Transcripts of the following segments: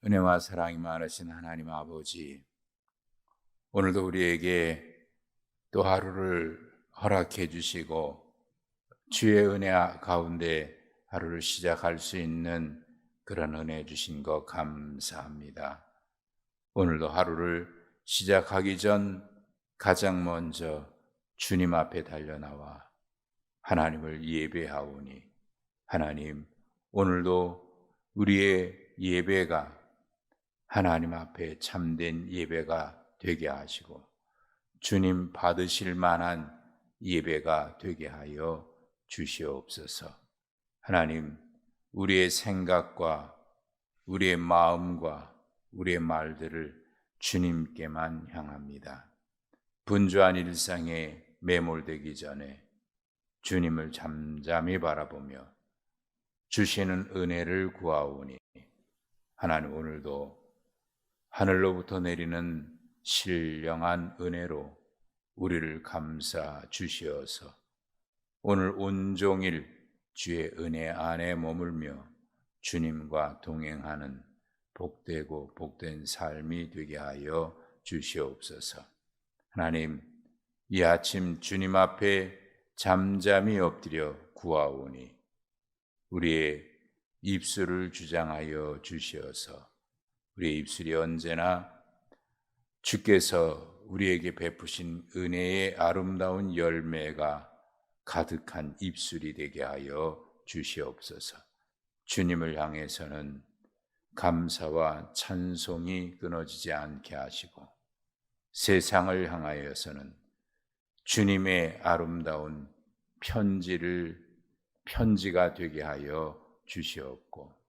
은혜와 사랑이 많으신 하나님 아버지, 오늘도 우리에게 또 하루를 허락해 주시고 주의 은혜 가운데 하루를 시작할 수 있는 그런 은혜 주신 것 감사합니다. 오늘도 하루를 시작하기 전 가장 먼저 주님 앞에 달려나와 하나님을 예배하오니, 하나님, 오늘도 우리의 예배가 하나님 앞에 참된 예배가 되게 하시고 주님 받으실 만한 예배가 되게 하여 주시옵소서. 하나님, 우리의 생각과 우리의 마음과 우리의 말들을 주님께만 향합니다. 분주한 일상에 매몰되기 전에 주님을 잠잠히 바라보며 주시는 은혜를 구하오니, 하나님, 오늘도 하늘로부터 내리는 신령한 은혜로 우리를 감싸 주시어서 오늘 온종일 주의 은혜 안에 머물며 주님과 동행하는 복되고 복된 삶이 되게 하여 주시옵소서. 하나님, 이 아침 주님 앞에 잠잠히 엎드려 구하오니 우리의 입술을 주장하여 주시어서 우리의 입술이 언제나 주께서 우리에게 베푸신 은혜의 아름다운 열매가 가득한 입술이 되게 하여 주시옵소서. 주님을 향해서는 감사와 찬송이 끊어지지 않게 하시고 세상을 향하여서는 주님의 아름다운 편지가 되게 하여 주시옵고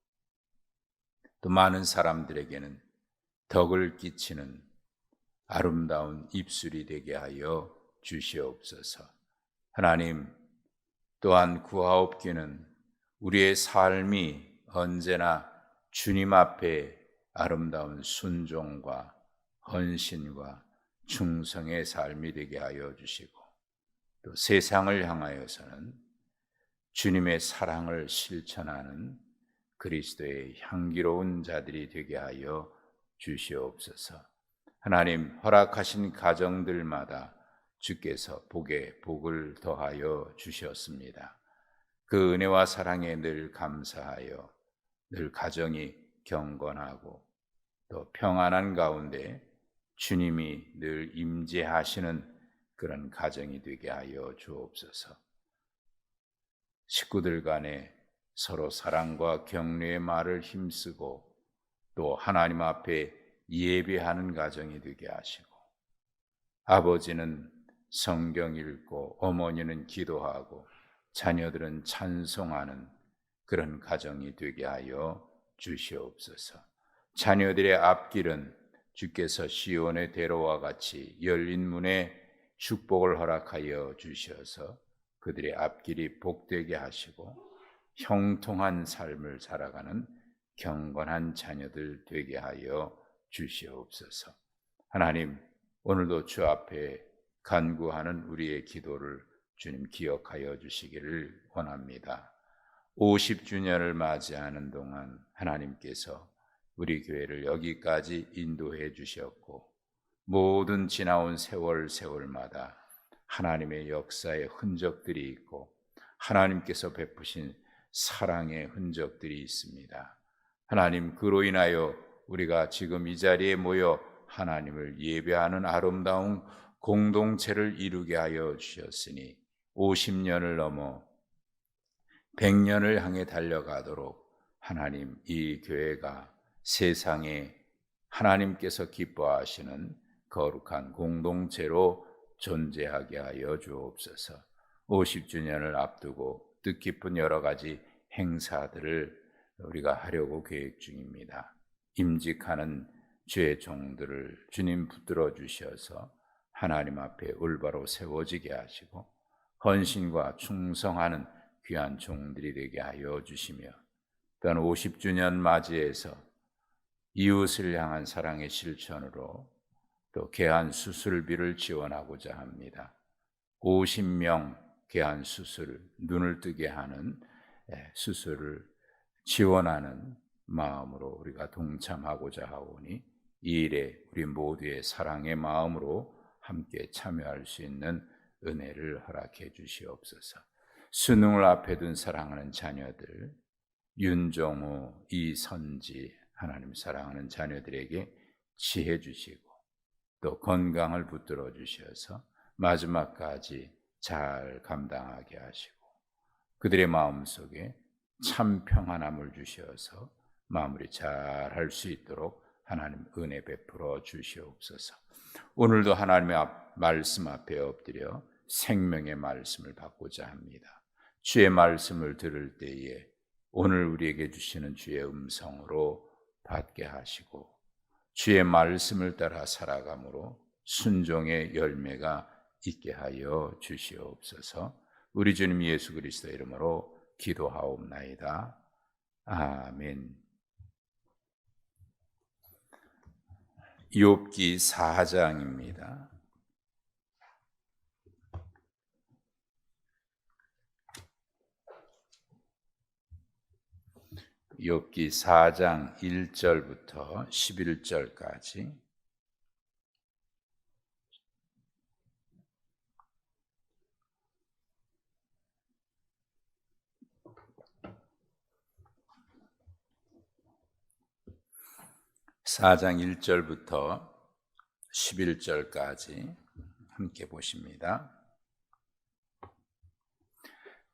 또 많은 사람들에게는 덕을 끼치는 아름다운 입술이 되게 하여 주시옵소서. 하나님, 또한 구하옵기는 우리의 삶이 언제나 주님 앞에 아름다운 순종과 헌신과 충성의 삶이 되게 하여 주시고 또 세상을 향하여서는 주님의 사랑을 실천하는 그리스도의 향기로운 자들이 되게 하여 주시옵소서. 하나님, 허락하신 가정들마다 주께서 복에 복을 더하여 주셨습니다. 그 은혜와 사랑에 늘 감사하여 늘 가정이 경건하고 또 평안한 가운데 주님이 늘 임재하시는 그런 가정이 되게 하여 주옵소서. 식구들 간에 서로 사랑과 격려의 말을 힘쓰고 또 하나님 앞에 예배하는 가정이 되게 하시고 아버지는 성경 읽고 어머니는 기도하고 자녀들은 찬송하는 그런 가정이 되게 하여 주시옵소서. 자녀들의 앞길은 주께서 시온의 대로와 같이 열린 문에 축복을 허락하여 주셔서 그들의 앞길이 복되게 하시고 형통한 삶을 살아가는 경건한 자녀들 되게 하여 주시옵소서. 하나님, 오늘도 주 앞에 간구하는 우리의 기도를 주님 기억하여 주시기를 원합니다. 50주년을 맞이하는 동안 하나님께서 우리 교회를 여기까지 인도해 주셨고 모든 지나온 세월마다 하나님의 역사의 흔적들이 있고 하나님께서 베푸신 사랑의 흔적들이 있습니다. 하나님, 그로 인하여 우리가 지금 이 자리에 모여 하나님을 예배하는 아름다운 공동체를 이루게 하여 주셨으니 50년을 넘어 100년을 향해 달려가도록 하나님, 이 교회가 세상에 하나님께서 기뻐하시는 거룩한 공동체로 존재하게 하여 주옵소서. 50주년을 앞두고 뜻깊은 여러 가지 행사들을 우리가 하려고 계획 중입니다. 임직하는 주의 종들을 주님 붙들어 주셔서 하나님 앞에 올바로 세워지게 하시고 헌신과 충성하는 귀한 종들이 되게 하여 주시며 또한 50주년 맞이해서 이웃을 향한 사랑의 실천으로 또 개한 수술비를 지원하고자 합니다. 50명 개한 수술, 눈을 뜨게 하는 수술을 지원하는 마음으로 우리가 동참하고자 하오니 이 일에 우리 모두의 사랑의 마음으로 함께 참여할 수 있는 은혜를 허락해 주시옵소서. 수능을 앞에 둔 사랑하는 자녀들, 윤종우, 이선지, 하나님 사랑하는 자녀들에게 지혜 주시고 또 건강을 붙들어 주셔서 마지막까지 잘 감당하게 하시고 그들의 마음속에 참 평안함을 주셔서 마무리 잘 할 수 있도록 하나님 은혜 베풀어 주시옵소서. 오늘도 하나님의 말씀 앞에 엎드려 생명의 말씀을 받고자 합니다. 주의 말씀을 들을 때에 오늘 우리에게 주시는 주의 음성으로 받게 하시고 주의 말씀을 따라 살아감으로 순종의 열매가 있게 하여 주시옵소서. 우리 주님 예수 그리스도의 이름으로 기도하옵나이다. 아멘. 욥기 4장입니다. 욥기 4장 1절부터 11절까지. (4장 1절부터 11절까지) 함께 보십니다.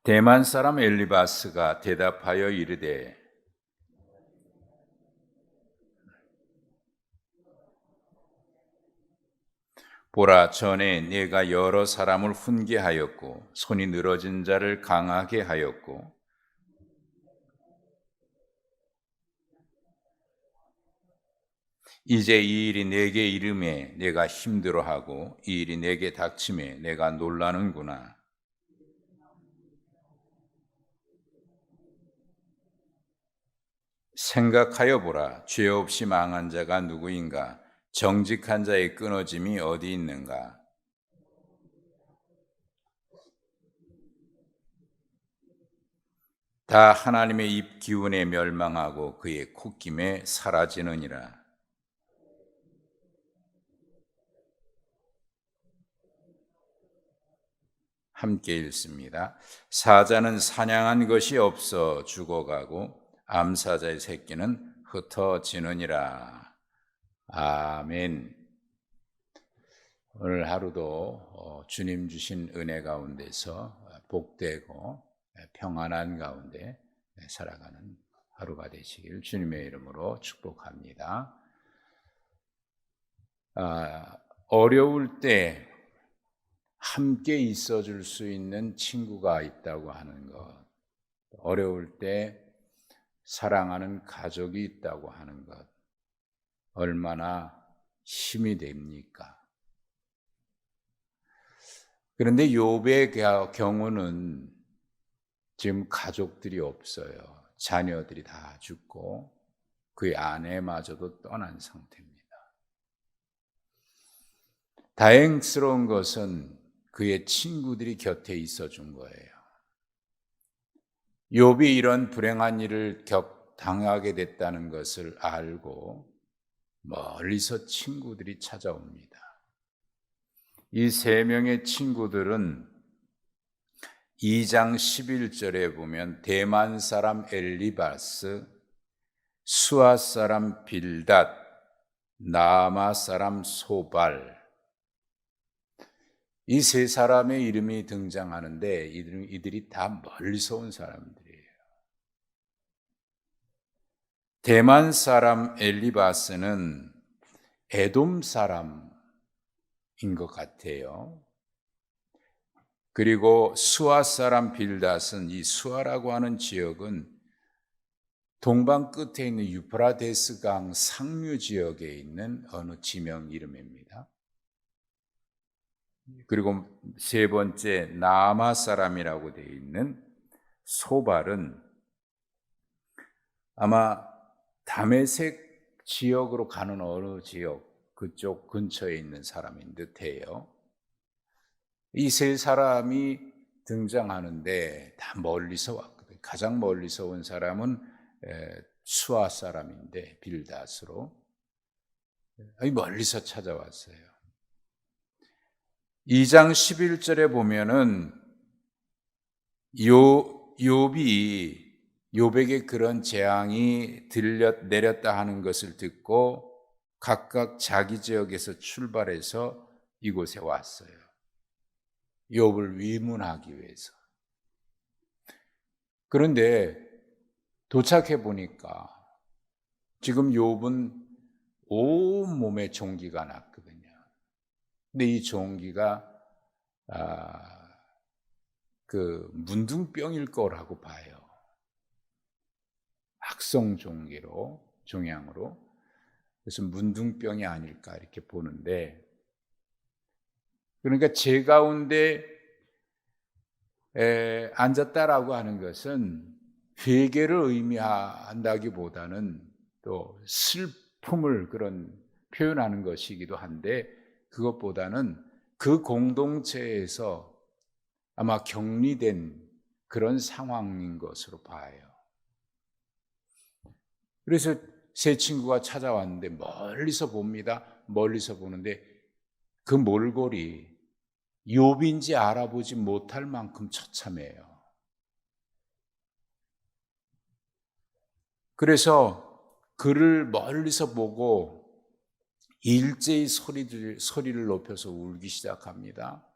대만 사람 엘리바스가 대답하여 이르되 보라, 전에 내가 여러 사람을 훈계하였고 손이 늘어진 자를 강하게 하였고 이제 이 일이 내게 이름에 내가 힘들어하고 이 일이 내게 닥침에 내가 놀라는구나. 생각하여 보라, 죄 없이 망한 자가 누구인가? 정직한 자의 끊어짐이 어디 있는가? 다 하나님의 입 기운에 멸망하고 그의 콧김에 사라지느니라. 함께 읽습니다. 사자는 사냥한 것이 없어 죽어가고 암사자의 새끼는 흩어지느니라. 아멘. 오늘 하루도 주님 주신 은혜 가운데서 복되고 평안한 가운데 살아가는 하루가 되시길 주님의 이름으로 축복합니다. 어려울 때 함께 있어줄 수 있는 친구가 있다고 하는 것, 어려울 때 사랑하는 가족이 있다고 하는 것, 얼마나 힘이 됩니까? 그런데 욥의 경우는 지금 가족들이 없어요. 자녀들이 다 죽고 그의 아내마저도 떠난 상태입니다. 다행스러운 것은 그의 친구들이 곁에 있어 준 거예요. 욥이 이런 불행한 일을 당하게 됐다는 것을 알고 멀리서 친구들이 찾아옵니다. 이 세 명의 친구들은 2장 11절에 보면 대만 사람 엘리바스, 수아 사람 빌닷, 나아마 사람 소발, 이 세 사람의 이름이 등장하는데 이들이 다 멀리서 온 사람들이에요. 대만 사람 엘리바스는 에돔 사람인 것 같아요. 그리고 수아 사람 빌닷은, 이 수아라고 하는 지역은 동방 끝에 있는 유프라데스 강 상류 지역에 있는 어느 지명 이름입니다. 그리고 세 번째 나아마 사람이라고 되어 있는 소발은 아마 다메섹 지역으로 가는 어느 지역, 그쪽 근처에 있는 사람인 듯해요. 이 세 사람이 등장하는데 다 멀리서 왔거든요. 가장 멀리서 온 사람은 수아 사람인데 빌닷으로 멀리서 찾아왔어요. 2장 11절에 보면은 욥에게 그런 재앙이 내렸다 하는 것을 듣고 각각 자기 지역에서 출발해서 이곳에 왔어요. 욥을 위문하기 위해서. 그런데 도착해 보니까 지금 욥은 온몸에 종기가 났거든요. 근데 이 종기가 그 문둥병일 거라고 봐요. 악성 종양으로. 그래서 문둥병이 아닐까 이렇게 보는데, 그러니까 제 가운데 앉았다라고 하는 것은 회개를 의미한다기보다는 또 슬픔을 그런 표현하는 것이기도 한데, 그것보다는 그 공동체에서 아마 격리된 그런 상황인 것으로 봐요. 그래서 세 친구가 찾아왔는데 멀리서 봅니다. 멀리서 보는데 그 몰골이 욥인지 알아보지 못할 만큼 처참해요. 그래서 그를 멀리서 보고 일제히 소리를 높여서 울기 시작합니다.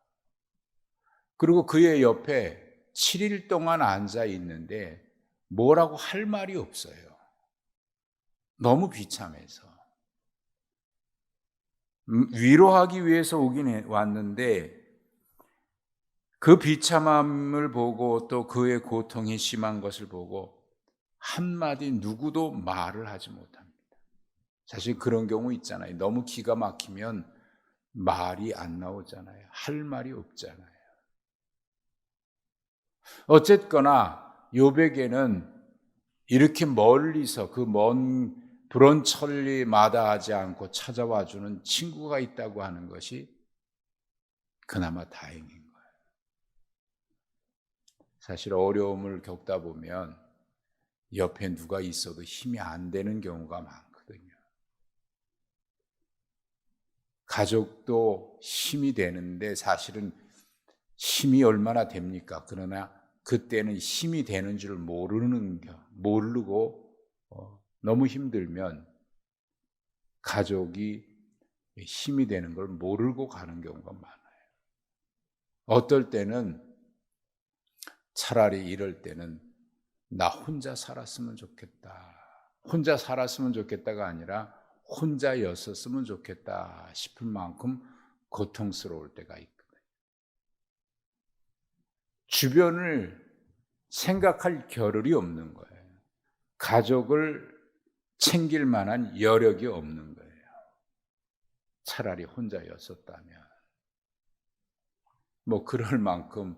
그리고 그의 옆에 7일 동안 앉아 있는데 뭐라고 할 말이 없어요. 너무 비참해서. 위로하기 위해서 왔는데 그 비참함을 보고 또 그의 고통이 심한 것을 보고 한마디 누구도 말을 하지 못합니다. 사실 그런 경우 있잖아요. 너무 기가 막히면 말이 안 나오잖아요. 할 말이 없잖아요. 어쨌거나 욥에게는 이렇게 멀리서 그 먼 불원천리 마다하지 않고 찾아와 주는 친구가 있다고 하는 것이 그나마 다행인 거예요. 사실 어려움을 겪다 보면 옆에 누가 있어도 힘이 안 되는 경우가 많거든요. 가족도 힘이 되는데 사실은 힘이 얼마나 됩니까? 그러나 그때는 힘이 되는 줄 모르고 너무 힘들면 가족이 힘이 되는 걸 모르고 가는 경우가 많아요. 어떨 때는 차라리 이럴 때는 나 혼자 살았으면 좋겠다. 혼자 살았으면 좋겠다가 아니라 혼자였었으면 좋겠다 싶을 만큼 고통스러울 때가 있거든요. 주변을 생각할 겨를이 없는 거예요. 가족을 챙길 만한 여력이 없는 거예요. 차라리 혼자였었다면. 그럴 만큼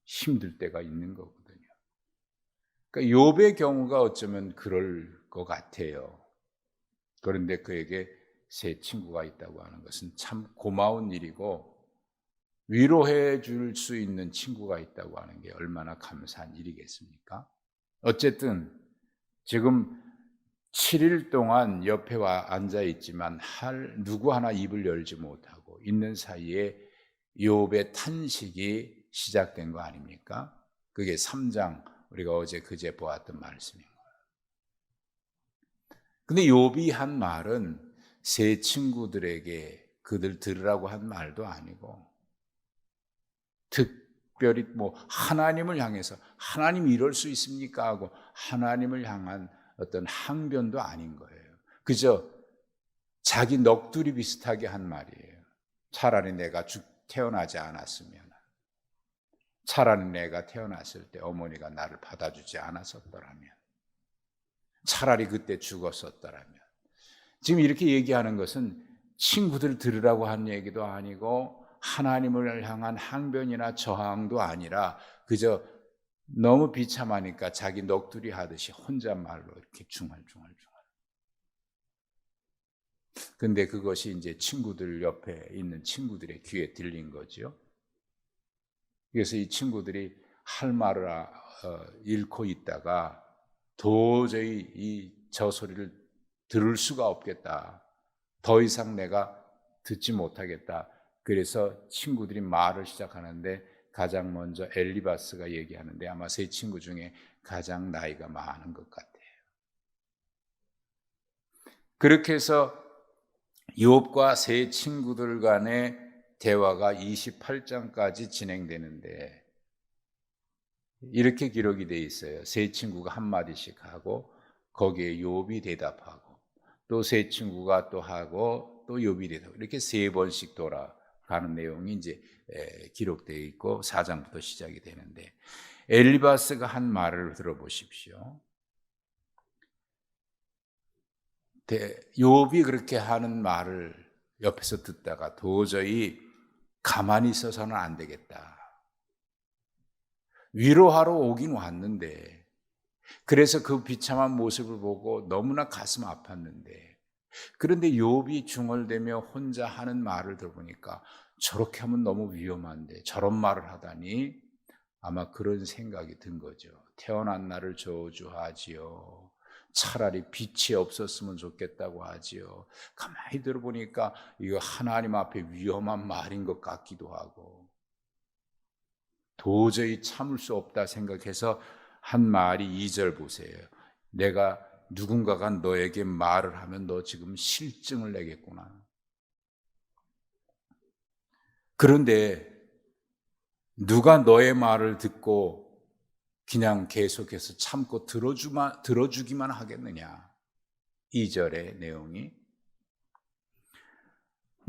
힘들 때가 있는 거거든요. 그러니까 욥의 경우가 어쩌면 그럴 것 같아요. 그런데 그에게 세 친구가 있다고 하는 것은 참 고마운 일이고 위로해 줄 수 있는 친구가 있다고 하는 게 얼마나 감사한 일이겠습니까? 어쨌든 지금 7일 동안 옆에 와 앉아 있지만 누구 하나 입을 열지 못하고 있는 사이에 욥의 탄식이 시작된 거 아닙니까? 그게 3장 우리가 그제 보았던 말씀인 거예요. 근데 욥이 한 말은 세 친구들에게 그들 들으라고 한 말도 아니고 특별히 하나님을 향해서 하나님 이럴 수 있습니까 하고 하나님을 향한 어떤 항변도 아닌 거예요. 그저 자기 넋두리 비슷하게 한 말이에요. 차라리 내가 태어나지 않았으면, 차라리 내가 태어났을 때 어머니가 나를 받아주지 않았었더라면, 차라리 그때 죽었었더라면. 지금 이렇게 얘기하는 것은 친구들 들으라고 한 얘기도 아니고 하나님을 향한 항변이나 저항도 아니라 그저 너무 비참하니까 자기 넋두리 하듯이 혼잣말로 이렇게 중얼중얼. 근데 그것이 이제 친구들 옆에 있는 친구들의 귀에 들린 거죠. 그래서 이 친구들이 할 말을 잃고 있다가 도저히 저 소리를 들을 수가 없겠다. 더 이상 내가 듣지 못하겠다. 그래서 친구들이 말을 시작하는데 가장 먼저 엘리바스가 얘기하는데 아마 세 친구 중에 가장 나이가 많은 것 같아요. 그렇게 해서 욥과 세 친구들 간의 대화가 28장까지 진행되는데 이렇게 기록이 되어 있어요. 세 친구가 한마디씩 하고 거기에 욥이 대답하고 또 세 친구가 또 하고 또 욥이 대답하고 이렇게 세 번씩 돌아가는 내용이 이제 기록되어 있고 4장부터 시작이 되는데 엘리바스가 한 말을 들어보십시오. 욥이 그렇게 하는 말을 옆에서 듣다가 도저히 가만히 있어서는 안 되겠다. 위로하러 오긴 왔는데 그래서 그 비참한 모습을 보고 너무나 가슴 아팠는데 그런데 욥이 중얼대며 혼자 하는 말을 들어보니까 저렇게 하면 너무 위험한데 저런 말을 하다니 아마 그런 생각이 든 거죠. 태어난 날을 저주하지요. 차라리 빛이 없었으면 좋겠다고 하지요. 가만히 들어보니까 이거 하나님 앞에 위험한 말인 것 같기도 하고 도저히 참을 수 없다 생각해서 한 말이 2절 보세요. 내가 누군가가 너에게 말을 하면 너 지금 실증을 내겠구나. 그런데 누가 너의 말을 듣고 그냥 계속해서 참고 들어주기만 하겠느냐. 2절의 내용이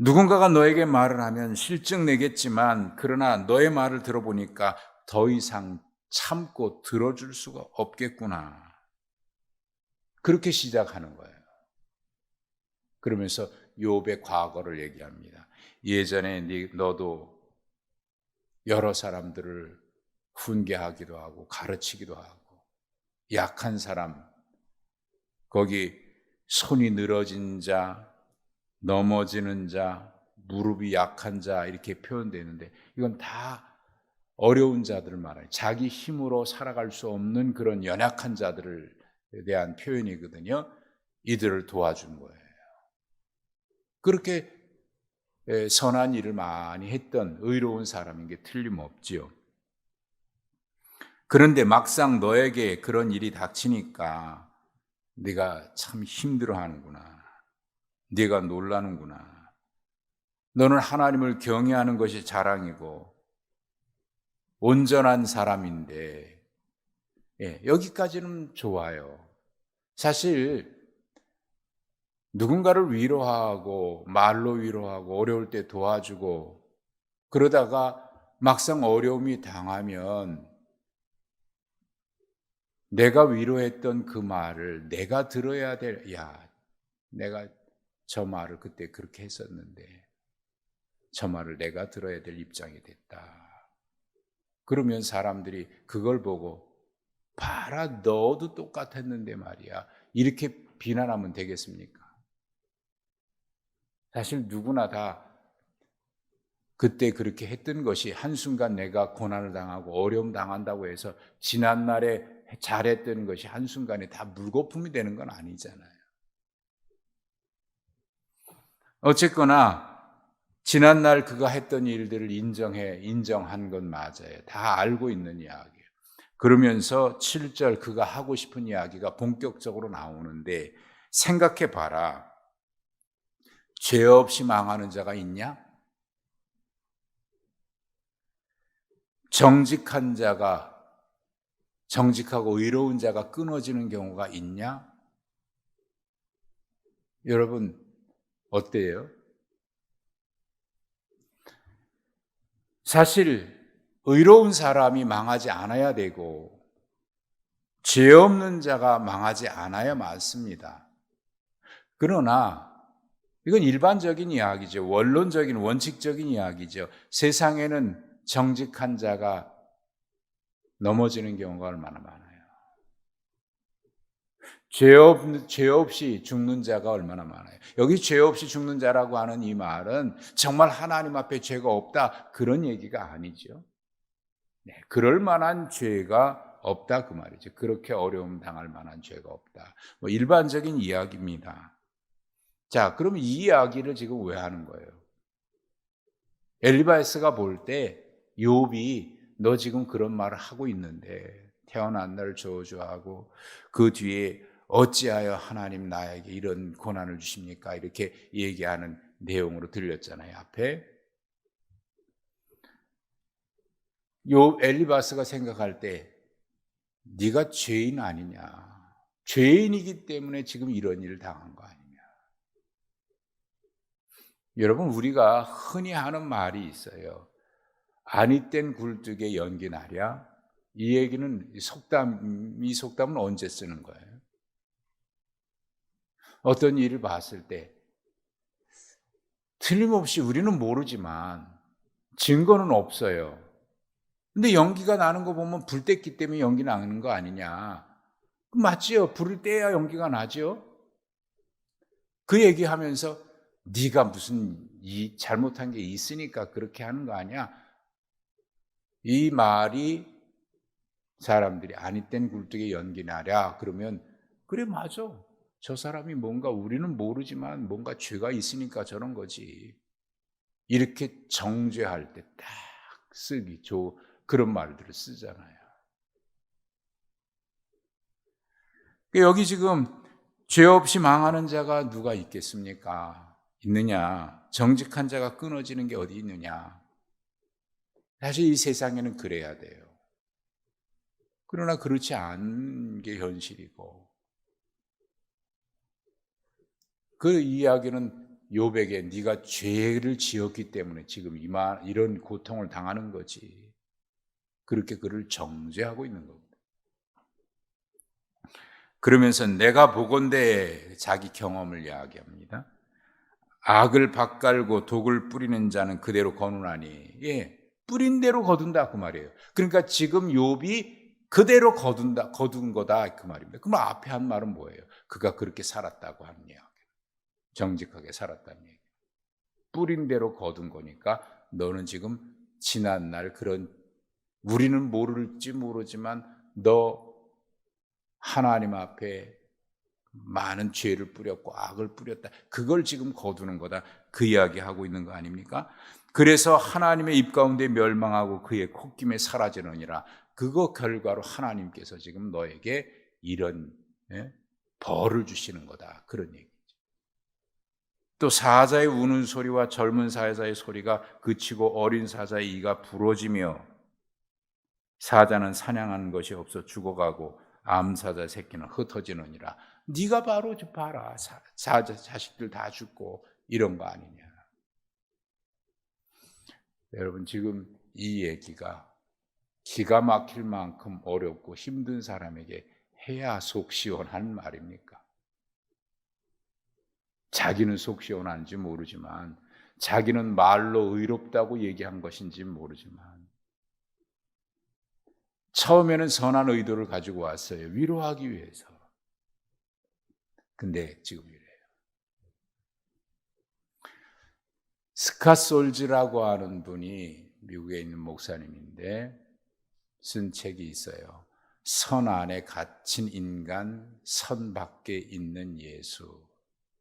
누군가가 너에게 말을 하면 실증 내겠지만 그러나 너의 말을 들어보니까 더 이상 참고 들어줄 수가 없겠구나. 그렇게 시작하는 거예요. 그러면서 욥의 과거를 얘기합니다. 예전에 너도 여러 사람들을 훈계하기도 하고 가르치기도 하고 약한 사람, 거기 손이 늘어진 자, 넘어지는 자, 무릎이 약한 자 이렇게 표현되는데 이건 다 어려운 자들을 말해요. 자기 힘으로 살아갈 수 없는 그런 연약한 자들에 대한 표현이거든요. 이들을 도와준 거예요. 그렇게 선한 일을 많이 했던 의로운 사람인 게 틀림없지요. 그런데 막상 너에게 그런 일이 닥치니까 네가 참 힘들어하는구나. 네가 놀라는구나. 너는 하나님을 경외하는 것이 자랑이고 온전한 사람인데 여기까지는 좋아요. 사실 누군가를 위로하고 말로 위로하고 어려울 때 도와주고 그러다가 막상 어려움이 당하면 내가 위로했던 그 말을 내가 들어야 될, 내가 저 말을 그때 그렇게 했었는데 저 말을 내가 들어야 될 입장이 됐다. 그러면 사람들이 그걸 보고 봐라 너도 똑같았는데 말이야. 이렇게 비난하면 되겠습니까? 사실 누구나 다 그때 그렇게 했던 것이 한순간 내가 고난을 당하고 어려움 당한다고 해서 지난날에 잘했던 것이 한순간에 다 물거품이 되는 건 아니잖아요. 어쨌거나 지난날 그가 했던 일들을 인정한 건 맞아요. 다 알고 있는 이야기예요. 그러면서 7절 그가 하고 싶은 이야기가 본격적으로 나오는데 생각해 봐라. 죄 없이 망하는 자가 있냐? 정직하고 의로운 자가 끊어지는 경우가 있냐? 여러분 어때요? 사실 의로운 사람이 망하지 않아야 되고 죄 없는 자가 망하지 않아야 맞습니다. 그러나 이건 일반적인 이야기죠. 원론적인 원칙적인 이야기죠. 세상에는 정직한 자가 넘어지는 경우가 얼마나 많아요. 죄 없이 죽는 자가 얼마나 많아요. 여기 죄 없이 죽는 자라고 하는 이 말은 정말 하나님 앞에 죄가 없다 그런 얘기가 아니죠. 그럴 만한 죄가 없다 그 말이죠. 그렇게 어려움 당할 만한 죄가 없다. 뭐 일반적인 이야기입니다. 자, 그럼 이 이야기를 지금 왜 하는 거예요? 엘리바스가 볼 때 욥이 너 지금 그런 말을 하고 있는데 태어난 날 저주하고 그 뒤에 어찌하여 하나님 나에게 이런 고난을 주십니까? 이렇게 얘기하는 내용으로 들렸잖아요. 앞에 욥 엘리바스가 생각할 때 네가 죄인 아니냐? 죄인이기 때문에 지금 이런 일을 당한 거 아니냐? 여러분, 우리가 흔히 하는 말이 있어요. 아니 땐 굴뚝에 연기 나랴. 이 얘기는 이 속담은 언제 쓰는 거예요? 어떤 일을 봤을 때 틀림없이 우리는 모르지만 증거는 없어요. 근데 연기가 나는 거 보면 불 뗐기 때문에 연기 나는 거 아니냐? 맞지요? 불을 떼야 연기가 나죠? 그 얘기하면서 네가 무슨 잘못한 게 있으니까 그렇게 하는 거 아니야? 이 말이 사람들이 아니 땐 굴뚝에 연기 나랴 그러면 그래 맞아. 저 사람이 뭔가 우리는 모르지만 뭔가 죄가 있으니까 저런 거지. 이렇게 정죄할 때 딱 쓰기 그런 말들을 쓰잖아요. 여기 지금 죄 없이 망하는 자가 누가 있겠습니까? 있느냐? 정직한 자가 끊어지는 게 어디 있느냐? 사실 이 세상에는 그래야 돼요. 그러나 그렇지 않은 게 현실이고 그 이야기는 욥에게 네가 죄를 지었기 때문에 지금 이런 고통을 당하는 거지. 그렇게 그를 정죄하고 있는 겁니다. 그러면서 내가 보건대 자기 경험을 이야기합니다. 악을 밭갈고 독을 뿌리는 자는 그대로 거두나니 뿌린 대로 거둔다 그 말이에요. 그러니까 지금 욥이 그대로 거둔 거다 그 말입니다. 그럼 앞에 한 말은 뭐예요? 그가 그렇게 살았다고 하는 이야기. 정직하게 살았다는 얘기. 뿌린 대로 거둔 거니까 너는 지금 지난날 그런 우리는 모를지 모르지만 너 하나님 앞에 많은 죄를 뿌렸고 악을 뿌렸다. 그걸 지금 거두는 거다. 그 이야기하고 있는 거 아닙니까? 그래서 하나님의 입 가운데 멸망하고 그의 콧김에 사라지느니라. 그거 결과로 하나님께서 지금 너에게 이런 벌을 주시는 거다. 그런 얘기죠. 또 사자의 우는 소리와 젊은 사자의 소리가 그치고 어린 사자의 이가 부러지며 사자는 사냥하는 것이 없어 죽어가고 암사자 새끼는 흩어지느니라. 네가 바로 봐라. 사자 자식들 다 죽고 이런 거 아니냐. 여러분 지금 이 얘기가 기가 막힐 만큼 어렵고 힘든 사람에게 해야 속 시원한 말입니까? 자기는 속 시원한지 모르지만 자기는 말로 의롭다고 얘기한 것인지 모르지만 처음에는 선한 의도를 가지고 왔어요. 위로하기 위해서. 근데 지금 이래요. 스카솔즈라고 하는 분이 미국에 있는 목사님인데 쓴 책이 있어요. 선 안에 갇힌 인간, 선 밖에 있는 예수.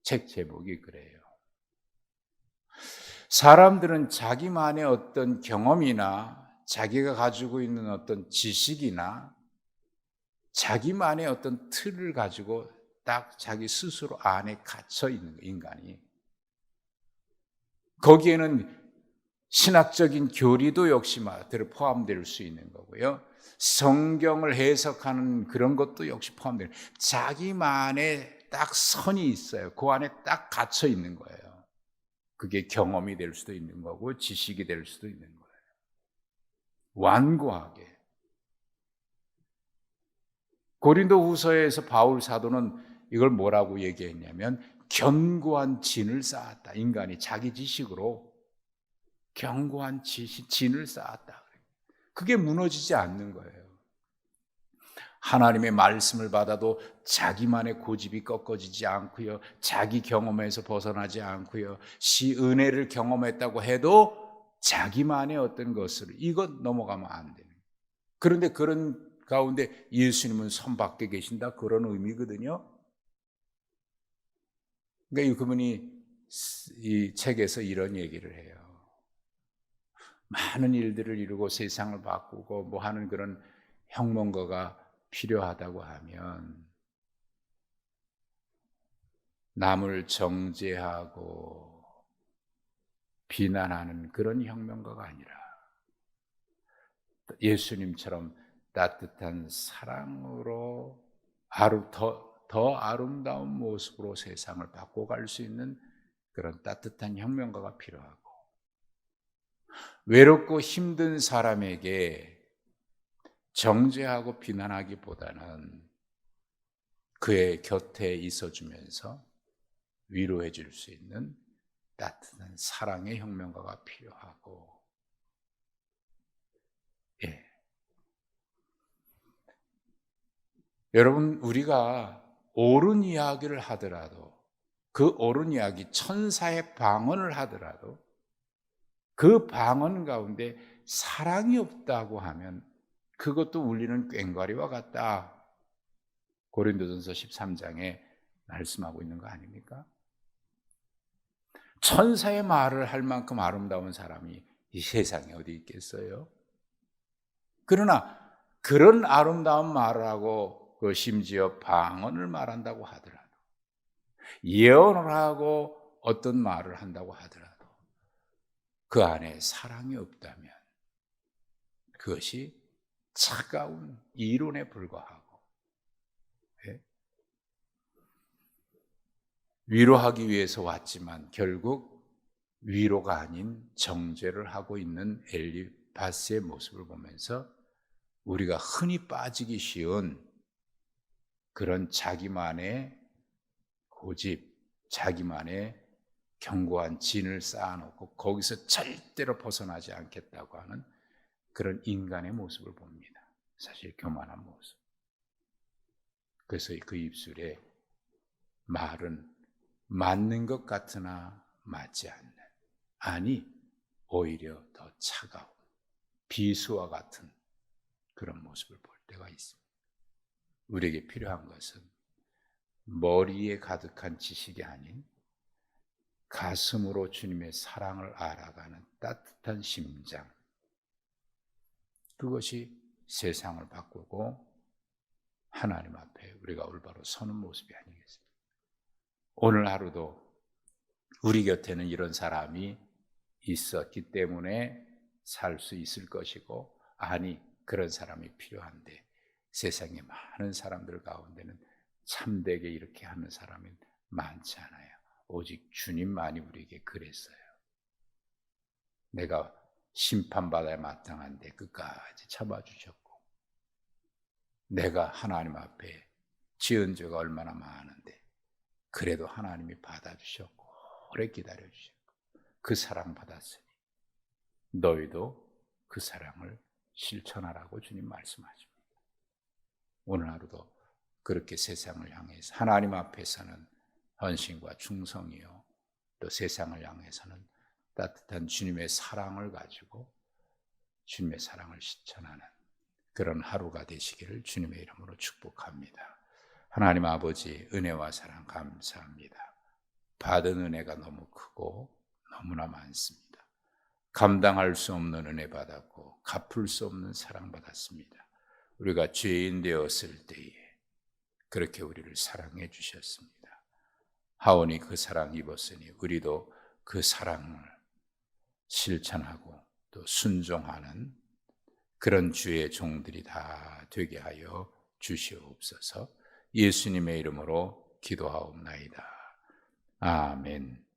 책 제목이 그래요. 사람들은 자기만의 어떤 경험이나 자기가 가지고 있는 어떤 지식이나 자기만의 어떤 틀을 가지고 딱 자기 스스로 안에 갇혀 있는 인간이 거기에는 신학적인 교리도 역시 포함될 수 있는 거고요. 성경을 해석하는 그런 것도 역시 포함돼요. 자기만의 딱 선이 있어요. 그 안에 딱 갇혀 있는 거예요. 그게 경험이 될 수도 있는 거고 지식이 될 수도 있는 거예요. 완고하게. 고린도후서에서 바울 사도는 이걸 뭐라고 얘기했냐면 견고한 진을 쌓았다. 인간이 자기 지식으로 견고한 진을 쌓았다. 그게 무너지지 않는 거예요. 하나님의 말씀을 받아도 자기만의 고집이 꺾어지지 않고요. 자기 경험에서 벗어나지 않고요. 은혜를 경험했다고 해도 자기만의 어떤 것을 이것 넘어가면 안 되는. 그런데 그런 가운데 예수님은 선 밖에 계신다, 그런 의미거든요. 그러니까 그분이 이 책에서 이런 얘기를 해요. 많은 일들을 이루고 세상을 바꾸고 뭐 하는 그런 혁명가가 필요하다고 하면 남을 정죄하고 비난하는 그런 혁명가가 아니라 예수님처럼 따뜻한 사랑으로 더 아름다운 모습으로 세상을 바꿔갈 수 있는 그런 따뜻한 혁명가가 필요하고, 외롭고 힘든 사람에게 정죄하고 비난하기보다는 그의 곁에 있어주면서 위로해 줄 수 있는 따뜻한 사랑의 혁명가가 필요하고, 예. 여러분, 우리가 옳은 이야기를 하더라도, 그 옳은 이야기, 천사의 방언을 하더라도 그 방언 가운데 사랑이 없다고 하면 그것도 울리는 꽹과리와 같다. 고린도전서 13장에 말씀하고 있는 거 아닙니까? 천사의 말을 할 만큼 아름다운 사람이 이 세상에 어디 있겠어요? 그러나 그런 아름다운 말을 하고 심지어 방언을 말한다고 하더라도, 예언을 하고 어떤 말을 한다고 하더라도 그 안에 사랑이 없다면 그것이 차가운 이론에 불과하고, 예? 위로하기 위해서 왔지만 결국 위로가 아닌 정죄를 하고 있는 엘리바스의 모습을 보면서 우리가 흔히 빠지기 쉬운 그런 자기만의 고집, 자기만의 견고한 진을 쌓아놓고 거기서 절대로 벗어나지 않겠다고 하는 그런 인간의 모습을 봅니다. 사실 교만한 모습. 그래서 그 입술에 말은 맞는 것 같으나 맞지 않는, 아니 오히려 더 차가운 비수와 같은 그런 모습을 볼 때가 있습니다. 우리에게 필요한 것은 머리에 가득한 지식이 아닌 가슴으로 주님의 사랑을 알아가는 따뜻한 심장, 그것이 세상을 바꾸고 하나님 앞에 우리가 올바로 서는 모습이 아니겠습니까? 오늘 하루도 우리 곁에는 이런 사람이 있었기 때문에 살 수 있을 것이고, 아니 그런 사람이 필요한데 세상에 많은 사람들 가운데는 참되게 이렇게 하는 사람이 많지 않아요. 오직 주님만이 우리에게 그랬어요. 내가 심판받아야 마땅한데 끝까지 참아주셨고, 내가 하나님 앞에 지은 죄가 얼마나 많은데 그래도 하나님이 받아주셨고 오래 기다려주셨고 그 사랑 받았으니 너희도 그 사랑을 실천하라고 주님 말씀하십니다. 오늘 하루도 그렇게 세상을 향해서 하나님 앞에서는 헌신과 충성이요, 또 세상을 향해서는 따뜻한 주님의 사랑을 가지고 주님의 사랑을 실천하는 그런 하루가 되시기를 주님의 이름으로 축복합니다. 하나님 아버지, 은혜와 사랑 감사합니다. 받은 은혜가 너무 크고 너무나 많습니다. 감당할 수 없는 은혜 받았고 갚을 수 없는 사랑 받았습니다. 우리가 죄인 되었을 때에 그렇게 우리를 사랑해 주셨습니다. 하오니 그 사랑 입었으니 우리도 그 사랑을 실천하고 또 순종하는 그런 주의 종들이 다 되게 하여 주시옵소서. 예수님의 이름으로 기도하옵나이다. 아멘.